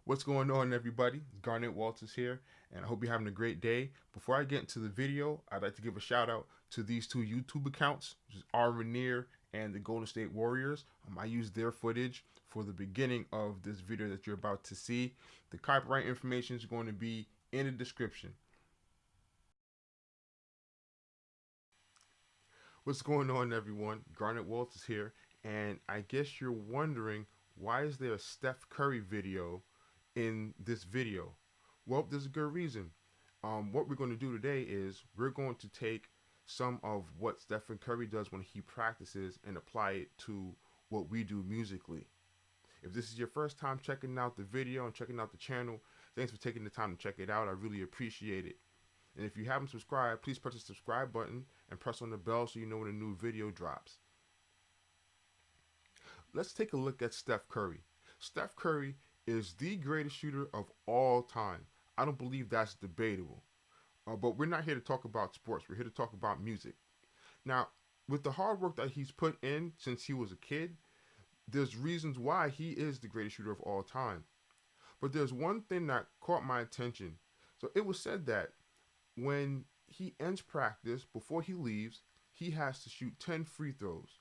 What's going on, everybody? Garnet Walters here, and I hope you're having a great day. Before I get into the video, I'd like to give a shout out to these two YouTube accounts, which is R. Rainier and the Golden State Warriors. I used their footage for the beginning of this video that you're about to see. The copyright information is going to be in the description. What's going on, everyone? Garnet Walters here, and I guess you're wondering, why is there a Steph Curry video in this video? Well, there's a good reason. What we're going to do today is we're going to take some of what Stephen Curry does when he practices and apply it to what we do musically. If this is your first time checking out the video and checking out the channel, thanks for taking the time to check it out. I really appreciate it. And if you haven't subscribed, please press the subscribe button and press on the bell so you know when a new video drops. Let's take a look at Steph Curry. Steph Curry is the greatest shooter of all time. I don't believe that's debatable. But we're not here to talk about sports. We're here to talk about music. Now, with the hard work that he's put in since he was a kid, there's reasons why he is the greatest shooter of all time. But there's one thing that caught my attention. So it was said that when he ends practice, before he leaves, he has to shoot 10 free throws.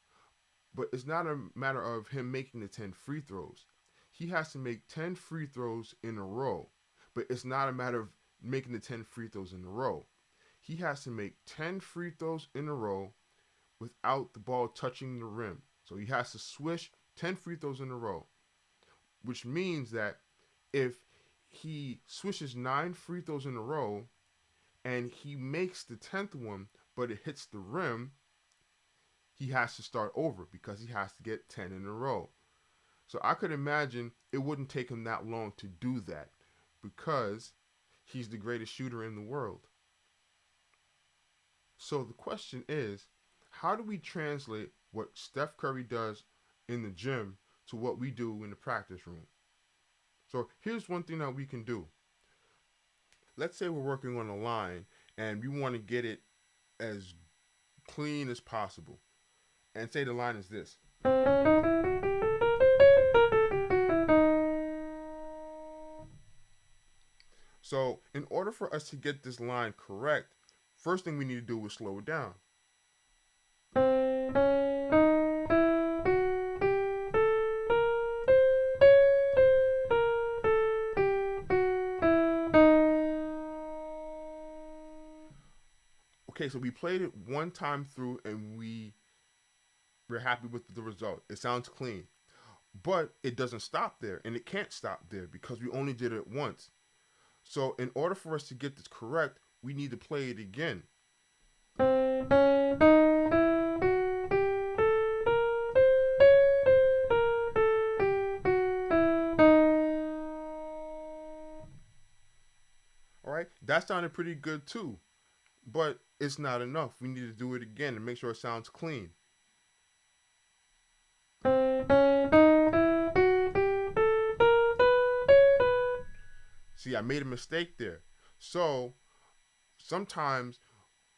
But it's not a matter of him making the 10 free throws. He has to make 10 free throws in a row. But it's not a matter of making the 10 free throws in a row. He has to make 10 free throws in a row without the ball touching the rim. So he has to swish 10 free throws in a row, which means that if he swishes 9 free throws in a row and he makes the 10th one, but it hits the rim, he has to start over because he has to get 10 in a row. So I could imagine it wouldn't take him that long to do that because he's the greatest shooter in the world. So the question is, how do we translate what Steph Curry does in the gym to what we do in the practice room? So here's one thing that we can do. Let's say we're working on a line and we want to get it as clean as possible. And say the line is this. So in order for us to get this line correct, first thing we need to do is slow it down. Okay, so we played it one time through and we're happy with the result. It sounds clean. But it doesn't stop there, and it can't stop there because we only did it once. So in order for us to get this correct, we need to play it again. All right, that sounded pretty good too, but it's not enough. We need to do it again and make sure it sounds clean. See, I made a mistake there. So sometimes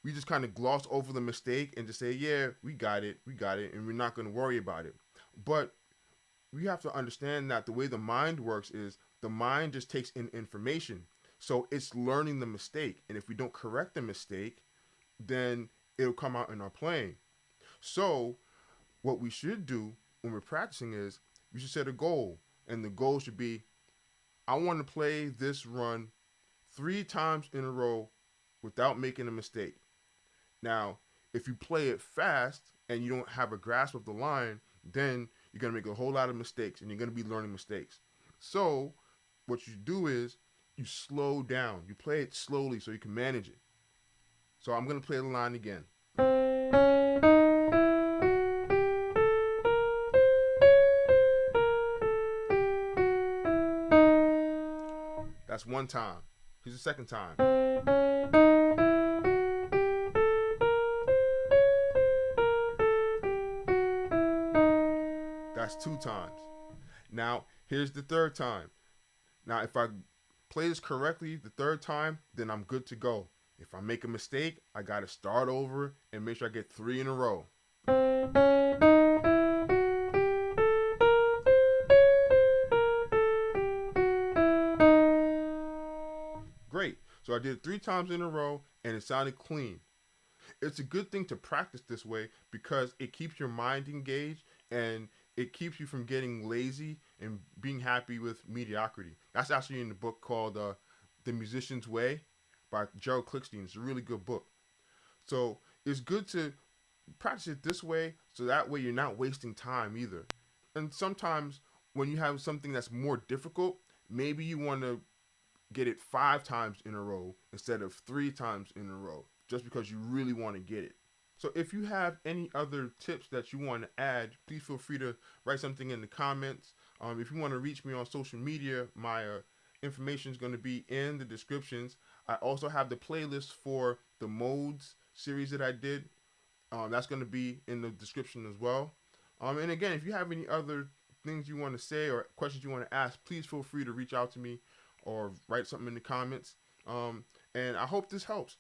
we just kind of gloss over the mistake and just say, yeah, we got it, and we're not going to worry about it. But we have to understand that the way the mind works is the mind just takes in information. So it's learning the mistake. And if we don't correct the mistake, then it'll come out in our playing. So what we should do when we're practicing is we should set a goal. And the goal should be, I want to play this run 3 times in a row without making a mistake. Now, if you play it fast and you don't have a grasp of the line, then you're going to make a whole lot of mistakes and you're going to be learning mistakes. So what you do is you slow down. You play it slowly so you can manage it. So I'm going to play the line again. That's one time. Here's the second time. That's 2 times. Now, here's the third time. Now, if I play this correctly the third time, then I'm good to go. If I make a mistake, I got to start over and make sure I get 3 in a row. So I did it 3 times in a row, and it sounded clean. It's a good thing to practice this way because it keeps your mind engaged and it keeps you from getting lazy and being happy with mediocrity. That's actually in the book called The Musician's Way by Gerald Clickstein. It's a really good book. So it's good to practice it this way so that way you're not wasting time either. And sometimes when you have something that's more difficult, maybe you want to get it 5 times in a row instead of 3 times in a row just because you really want to get it. So if you have any other tips that you want to add, please feel free to write something in the comments. If you want to reach me on social media, my information is going to be in the descriptions. I also have the playlist for the modes series that I did. That's going to be in the description as well. And again, if you have any other things you want to say or questions you want to ask, please feel free to reach out to me or write something in the comments. And I hope this helps.